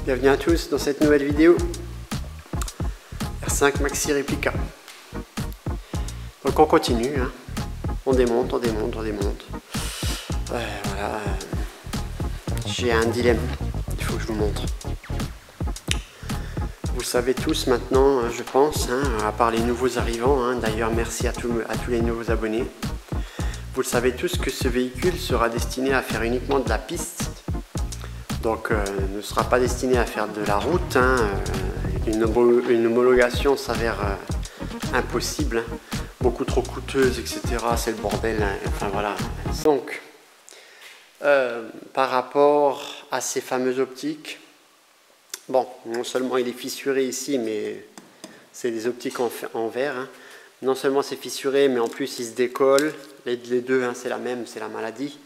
Bienvenue à tous dans cette nouvelle vidéo R5 Maxi Replica. Donc on continue, hein. On démonte. Voilà. J'ai un dilemme, il faut que je vous montre. Vous le savez tous maintenant, je pense, hein, à part les nouveaux arrivants, hein. D'ailleurs merci à tous les nouveaux abonnés. Vous le savez tous que ce véhicule sera destiné à faire uniquement de la piste. Donc ne sera pas destiné à faire de la route, hein. Une homologation s'avère impossible, hein. Beaucoup trop coûteuse, etc. C'est le bordel, hein. Enfin voilà. Donc par rapport à ces fameuses optiques, bon, non seulement il est fissuré ici, mais c'est des optiques en verre, hein. Non seulement c'est fissuré, mais en plus il se décolle. Les deux, hein, c'est la même, c'est la maladie.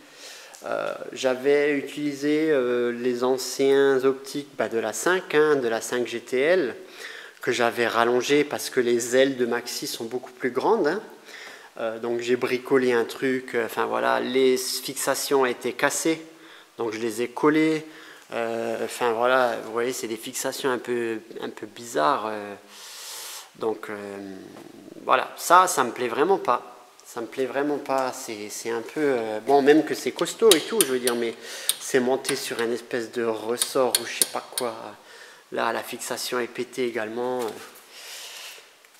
J'avais utilisé les anciens optiques de la 5, hein, de la 5 GTL, que j'avais rallongé parce que les ailes de Maxi sont beaucoup plus grandes, hein. Donc j'ai bricolé un truc, enfin voilà, les fixations étaient cassées, donc je les ai collées. Enfin voilà, vous voyez, c'est des fixations un peu bizarres. Donc voilà, ça me plaît vraiment pas. Ça me plaît vraiment pas, c'est un peu... bon, même que c'est costaud et tout, je veux dire, mais c'est monté sur une espèce de ressort ou je sais pas quoi. Là, la fixation est pétée également.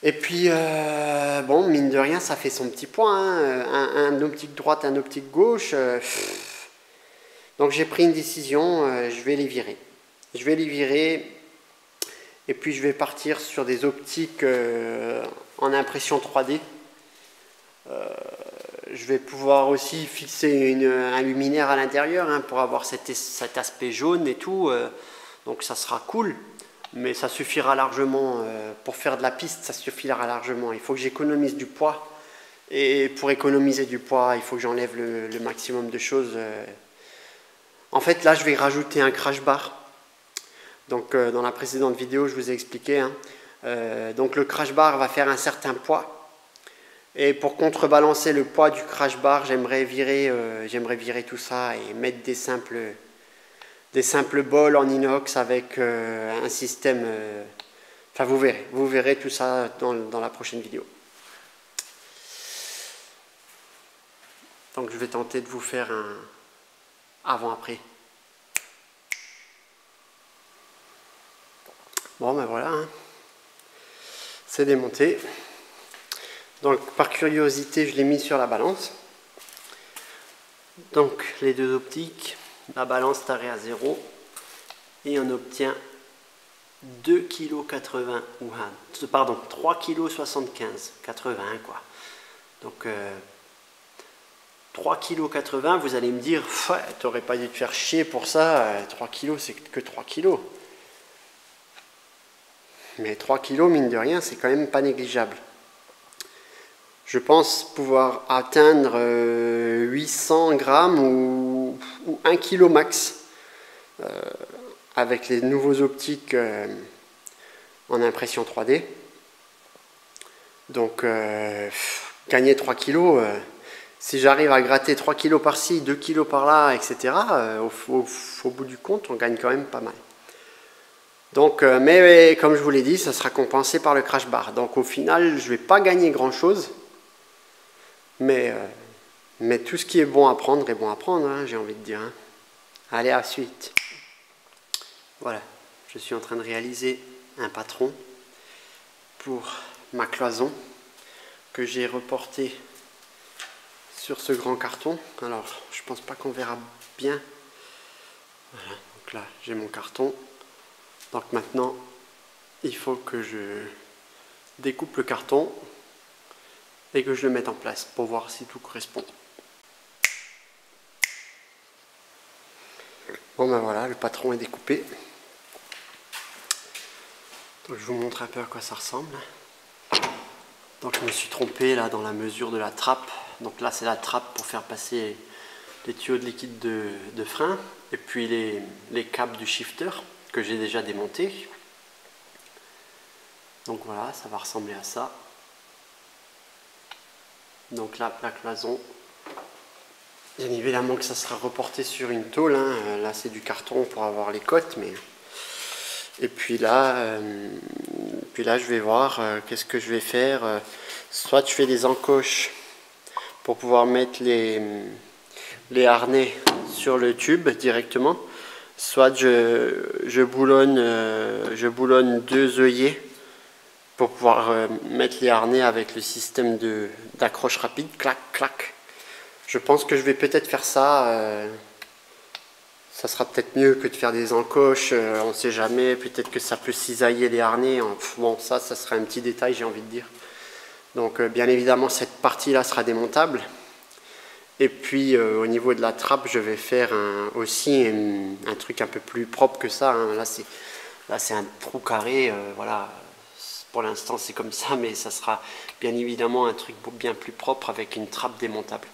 Et puis, bon, mine de rien, ça fait son petit point, hein. Un optique droite, un optique gauche. Donc j'ai pris une décision, je vais les virer. Je vais les virer et puis je vais partir sur des optiques en impression 3D. Je vais pouvoir aussi fixer un luminaire à l'intérieur, hein, pour avoir cet aspect jaune et tout, donc ça sera cool, mais ça suffira largement pour faire de la piste, ça suffira largement. Il faut que j'économise du poids, et pour économiser du poids il faut que j'enlève le maximum de choses. En fait là je vais rajouter un crash bar. Donc dans la précédente vidéo je vous ai expliqué, hein. Donc le crash bar va faire un certain poids. Et pour contrebalancer le poids du crash bar, j'aimerais virer tout ça et mettre des simples bols en inox avec un système... Enfin, vous verrez tout ça dans la prochaine vidéo. Donc je vais tenter de vous faire un avant-après. Bon, ben voilà, hein. C'est démonté. Donc par curiosité, je l'ai mis sur la balance. Donc les deux optiques, la balance tarée à 0 et on obtient 2,80 kg ou pardon 3,75 kg, 80 quoi. Donc 3,80 kg, vous allez me dire, ouais, t'aurais pas dû te faire chier pour ça, 3 kg c'est que 3 kg. Mais 3 kg mine de rien, c'est quand même pas négligeable. Je pense pouvoir atteindre 800 grammes ou 1 kg max avec les nouveaux optiques en impression 3D. Donc gagner 3 kg, si j'arrive à gratter 3 kg par-ci, 2 kg par-là, etc., au bout du compte, on gagne quand même pas mal. Donc, mais comme je vous l'ai dit, ça sera compensé par le crash bar. Donc au final, je ne vais pas gagner grand-chose. Mais tout ce qui est bon à prendre est bon à prendre, hein, j'ai envie de dire, hein. Allez, à la suite. Voilà, je suis en train de réaliser un patron pour ma cloison que j'ai reporté sur ce grand carton. Alors, je pense pas qu'on verra bien. Voilà, donc là, j'ai mon carton. Donc maintenant, il faut que je découpe le carton et que je le mette en place pour voir si tout correspond. Bon ben voilà, le patron est découpé. Donc je vous montre un peu à quoi ça ressemble. Donc je me suis trompé là dans la mesure de la trappe. Donc là c'est la trappe pour faire passer les tuyaux de liquide de frein. Et puis les câbles du shifter que j'ai déjà démonté. Donc voilà, ça va ressembler à ça. Donc là, la cloison, bien évidemment que ça sera reporté sur une tôle, hein. Là c'est du carton pour avoir les côtes, mais Et puis là, je vais voir qu'est-ce que je vais faire. Soit je fais des encoches pour pouvoir mettre les harnais sur le tube directement, soit je boulonne 2 œillets pour pouvoir mettre les harnais avec le système d'accroche rapide, clac, clac. Je pense que je vais peut-être faire ça. Ça sera peut-être mieux que de faire des encoches, on ne sait jamais, peut-être que ça peut cisailler les harnais. Bon, ça sera un petit détail, j'ai envie de dire. Donc bien évidemment, cette partie-là sera démontable. Et puis au niveau de la trappe, je vais faire aussi un truc un peu plus propre que ça. Hein. Là, c'est un trou carré, voilà. Pour l'instant, c'est comme ça, mais ça sera bien évidemment un truc bien plus propre avec une trappe démontable.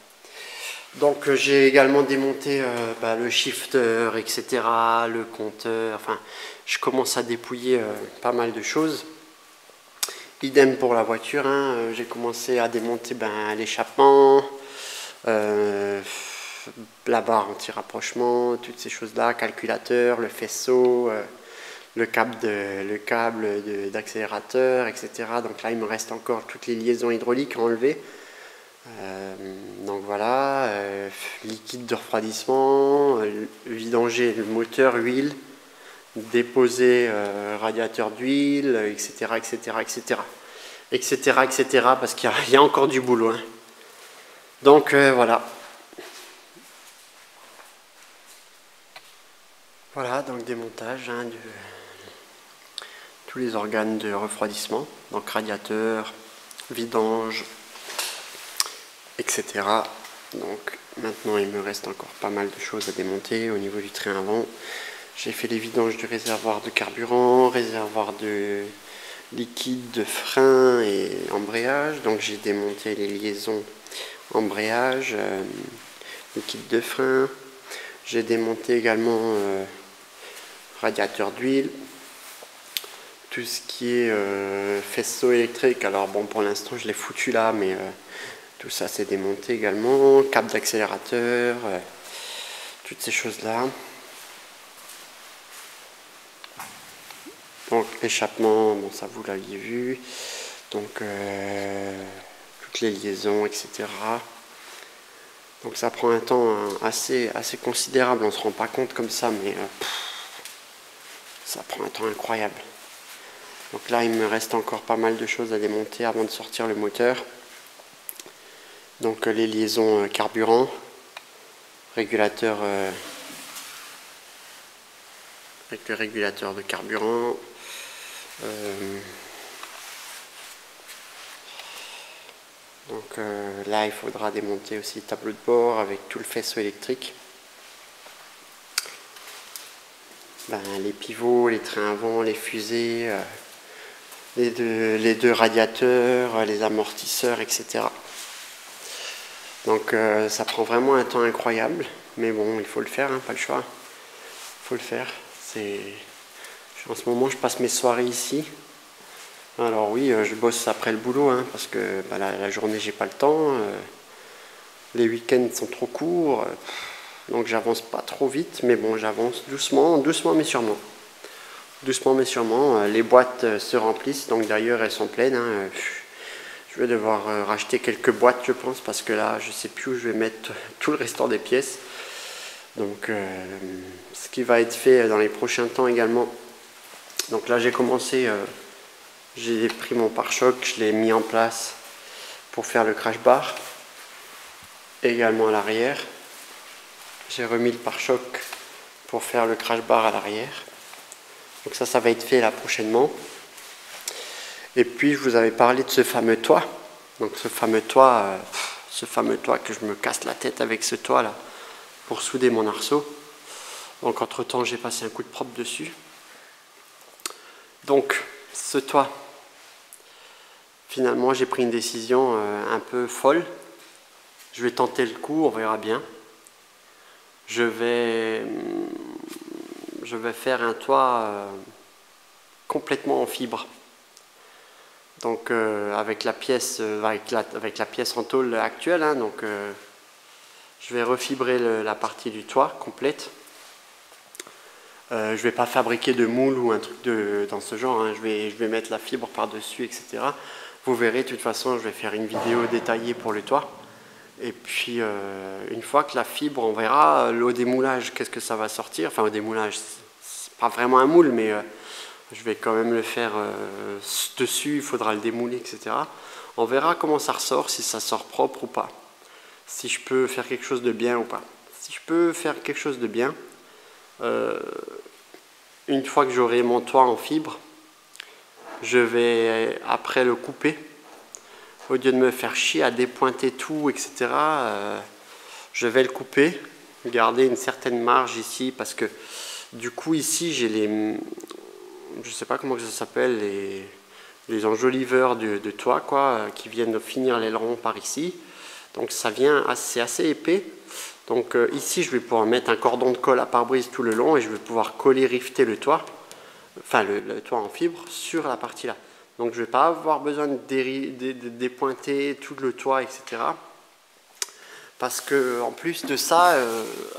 Donc j'ai également démonté le shifter, etc., le compteur, enfin je commence à dépouiller pas mal de choses. Idem pour la voiture, hein, j'ai commencé à démonter l'échappement, la barre anti-rapprochement, toutes ces choses-là, calculateur, le faisceau, le câble d'accélérateur, etc. Donc là il me reste encore toutes les liaisons hydrauliques à enlever. Donc voilà, liquide de refroidissement, vidanger le moteur, huile, déposer radiateur d'huile, etc., etc., etc., etc., etc., parce qu'il y a encore du boulot. Hein. Donc voilà. Voilà, donc démontage de tous les organes de refroidissement, donc radiateur, vidange, etc. Donc maintenant il me reste encore pas mal de choses à démonter au niveau du train avant. J'ai fait les vidanges du réservoir de carburant, réservoir de liquide de frein et embrayage. Donc j'ai démonté les liaisons embrayage, liquide de frein. J'ai démonté également radiateur d'huile. Tout ce qui est faisceau électrique, alors bon pour l'instant je l'ai foutu là, mais tout ça c'est démonté également, câble d'accélérateur, toutes ces choses-là. Donc échappement, bon ça vous l'aviez vu. Donc toutes les liaisons, etc. Donc ça prend un temps assez considérable, on ne se rend pas compte comme ça, mais ça prend un temps incroyable. Donc là il me reste encore pas mal de choses à démonter avant de sortir le moteur. Donc les liaisons carburant, régulateur avec le régulateur de carburant, donc là il faudra démonter aussi le tableau de bord avec tout le faisceau électrique, les pivots, les trains avant, les fusées, les deux radiateurs, les amortisseurs, etc. Donc ça prend vraiment un temps incroyable, mais bon, il faut le faire, hein, pas le choix. Il faut le faire. En ce moment, je passe mes soirées ici. Alors oui, je bosse après le boulot, hein, parce que la journée, j'ai pas le temps. Les week-ends sont trop courts, donc j'avance pas trop vite, mais bon, j'avance doucement, doucement mais sûrement. Doucement mais sûrement. Les boîtes se remplissent, donc d'ailleurs elles sont pleines. Hein. Je vais devoir racheter quelques boîtes, je pense, parce que là, je sais plus où je vais mettre tout le restant des pièces. Donc, ce qui va être fait dans les prochains temps également. Donc là, j'ai commencé, j'ai pris mon pare-choc, je l'ai mis en place pour faire le crash bar, également à l'arrière. J'ai remis le pare-choc pour faire le crash bar à l'arrière. Donc ça va être fait là prochainement. Et puis je vous avais parlé de ce fameux toit. Donc ce fameux toit que je me casse la tête avec ce toit là pour souder mon arceau. Donc entre temps j'ai passé un coup de propre dessus. Donc ce toit, finalement j'ai pris une décision un peu folle. Je vais tenter le coup, on verra bien. Je vais faire un toit complètement en fibre. Donc avec la pièce en tôle actuelle, hein, donc je vais refibrer la partie du toit complète. Je vais pas fabriquer de moule ou un truc dans ce genre, hein. Je vais mettre la fibre par-dessus, etc. Vous verrez, de toute façon, je vais faire une vidéo détaillée pour le toit. Et puis, une fois que la fibre, on verra au démoulage, qu'est-ce que ça va sortir. Enfin, au démoulage, c'est pas vraiment un moule, mais je vais quand même le faire dessus, il faudra le démouler, etc. On verra comment ça ressort, si ça sort propre ou pas. Si je peux faire quelque chose de bien ou pas. Si je peux faire quelque chose de bien, une fois que j'aurai mon toit en fibre, je vais après le couper. Au lieu de me faire chier à dépointer tout, etc., je vais le couper, garder une certaine marge ici, parce que du coup ici j'ai les, je sais pas comment ça s'appelle, les enjoliveurs de toit, quoi, qui viennent finir l'aileron par ici. Donc ça vient c'est assez épais. Donc ici je vais pouvoir mettre un cordon de colle à pare-brise tout le long et je vais pouvoir coller, rifter le toit, enfin le toit en fibre sur la partie là. Donc je ne vais pas avoir besoin de dépointer tout le toit, etc. Parce que en plus de ça,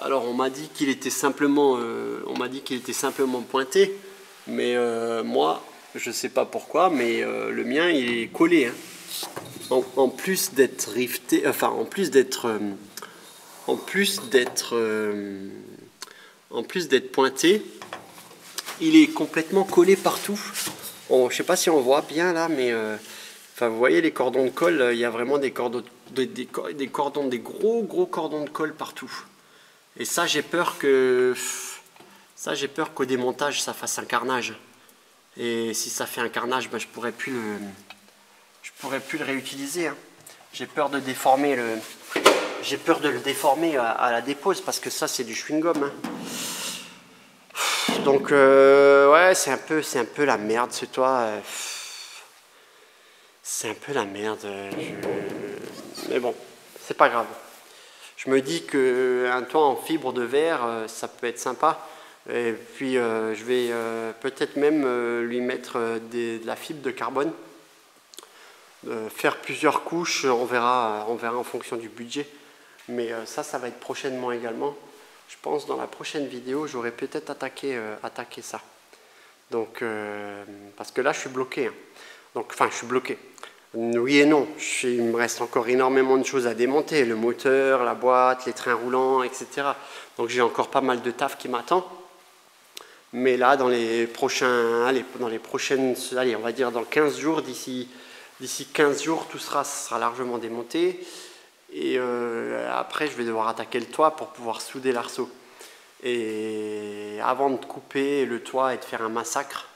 alors on m'a dit qu'il était simplement, pointé, mais moi je ne sais pas pourquoi, mais le mien il est collé, hein. En plus d'être rifté, enfin en plus d'être pointé, il est complètement collé partout. Bon, je sais pas si on voit bien là, mais enfin, vous voyez les cordons de colle, il y a vraiment des cordons, des gros cordons de colle partout. Et ça, j'ai peur qu'au démontage, ça fasse un carnage. Et si ça fait un carnage, ben, je pourrais plus le réutiliser, hein. J'ai peur de déformer le déformer à la dépose, parce que ça, c'est du chewing-gum, hein. Donc ouais, c'est un peu la merde ce toit. C'est un peu la merde. Mais bon, c'est pas grave. Je me dis qu'un toit en fibre de verre, ça peut être sympa. Et puis je vais peut-être même lui mettre de la fibre de carbone. Faire plusieurs couches, on verra en fonction du budget. Mais ça va être prochainement également. Je pense dans la prochaine vidéo, j'aurai peut-être attaqué ça. Donc, parce que là, je suis bloqué, hein. Donc, enfin, je suis bloqué. Oui et non. Il me reste encore énormément de choses à démonter. Le moteur, la boîte, les trains roulants, etc. Donc, j'ai encore pas mal de taf qui m'attend. Mais là, dans les prochaines, on va dire dans 15 jours, d'ici 15 jours, tout sera largement démonté. Et après, je vais devoir attaquer le toit pour pouvoir souder l'arceau. Et avant de couper le toit et de faire un massacre,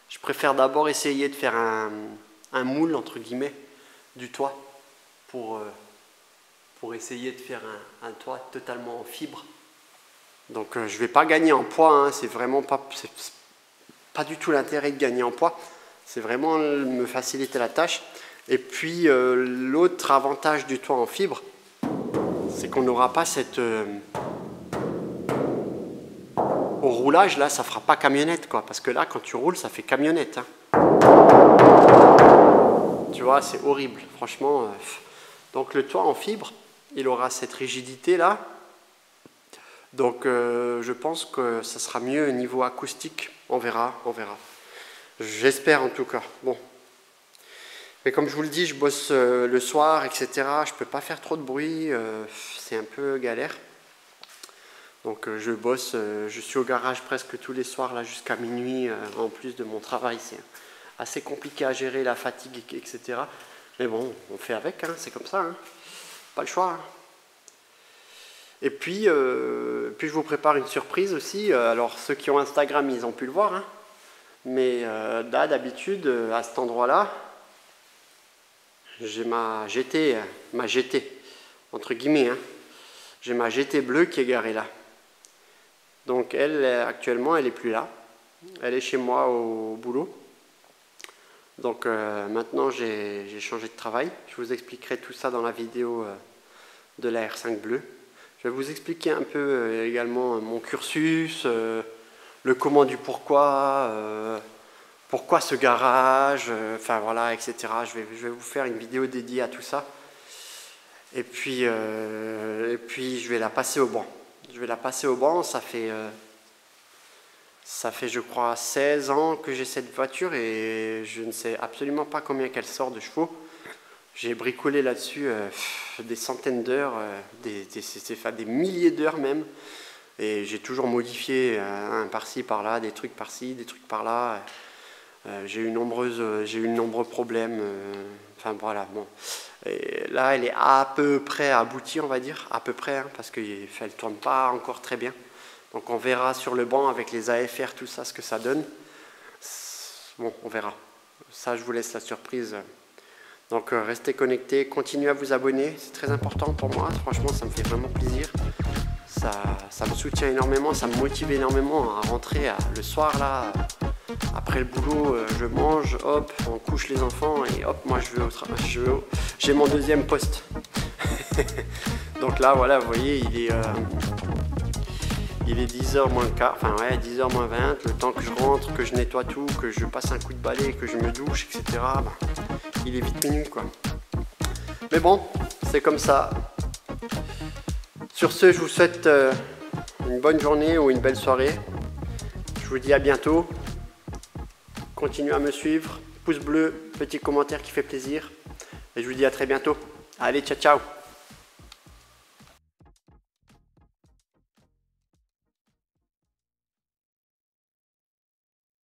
je préfère d'abord essayer de faire un moule, entre guillemets, du toit pour essayer de faire un toit totalement en fibre. Donc je ne vais pas gagner en poids, hein, c'est vraiment pas du tout l'intérêt de gagner en poids. C'est vraiment me faciliter la tâche. Et puis l'autre avantage du toit en fibre, c'est qu'on n'aura pas cette... au roulage, là, ça fera pas camionnette, quoi. Parce que là, quand tu roules, ça fait camionnette, hein. Tu vois, c'est horrible, franchement. Donc le toit en fibre, il aura cette rigidité-là. Donc je pense que ça sera mieux au niveau acoustique. On verra. J'espère en tout cas. Bon. Mais comme je vous le dis, je bosse le soir, etc. Je ne peux pas faire trop de bruit, c'est un peu galère. Donc je bosse, je suis au garage presque tous les soirs, là jusqu'à minuit, en plus de mon travail. C'est assez compliqué à gérer, la fatigue, etc. Mais bon, on fait avec, hein, c'est comme ça, hein. Pas le choix, hein. Et puis je vous prépare une surprise aussi. Alors ceux qui ont Instagram, ils ont pu le voir, hein. Mais là, d'habitude, à cet endroit-là, j'ai ma GT, entre guillemets, hein. J'ai ma GT bleue qui est garée là. Donc elle, actuellement, elle n'est plus là. Elle est chez moi au boulot. Donc maintenant, j'ai changé de travail. Je vous expliquerai tout ça dans la vidéo de la R5 bleue. Je vais vous expliquer un peu également mon cursus, le comment du pourquoi, pourquoi ce garage, enfin voilà, etc. Je vais vous faire une vidéo dédiée à tout ça. Et puis je vais la passer au banc. Ça fait Ça fait, je crois, 16 ans que j'ai cette voiture et je ne sais absolument pas combien qu'elle sort de chevaux. J'ai bricolé là-dessus des centaines d'heures, des milliers d'heures même. Et j'ai toujours modifié un par-ci, par-là, des trucs par-ci, des trucs par-là. J'ai eu nombreux problèmes. Enfin voilà, bon. Et là, elle est à peu près aboutie, on va dire. À peu près, hein, parce qu'elle ne tourne pas encore très bien. Donc on verra sur le banc avec les AFR, tout ça, ce que ça donne. Bon, on verra. Ça, je vous laisse la surprise. Donc restez connectés, continuez à vous abonner, c'est très important pour moi. Franchement, ça me fait vraiment plaisir. Ça me soutient énormément, ça me motive énormément à rentrer le soir là. Après le boulot, je mange, hop, on couche les enfants et hop, moi je vais au travail. J'ai mon deuxième poste. Donc là, voilà, vous voyez, il est 10h moins le quart, enfin ouais, 10h moins 20, le temps que je rentre, que je nettoie tout, que je passe un coup de balai, que je me douche, etc. Il est vite minuit, quoi. Mais bon, c'est comme ça. Sur ce, je vous souhaite une bonne journée ou une belle soirée. Je vous dis à bientôt. Continuez à me suivre. Pouce bleu, petit commentaire qui fait plaisir. Et je vous dis à très bientôt. Allez, ciao, ciao.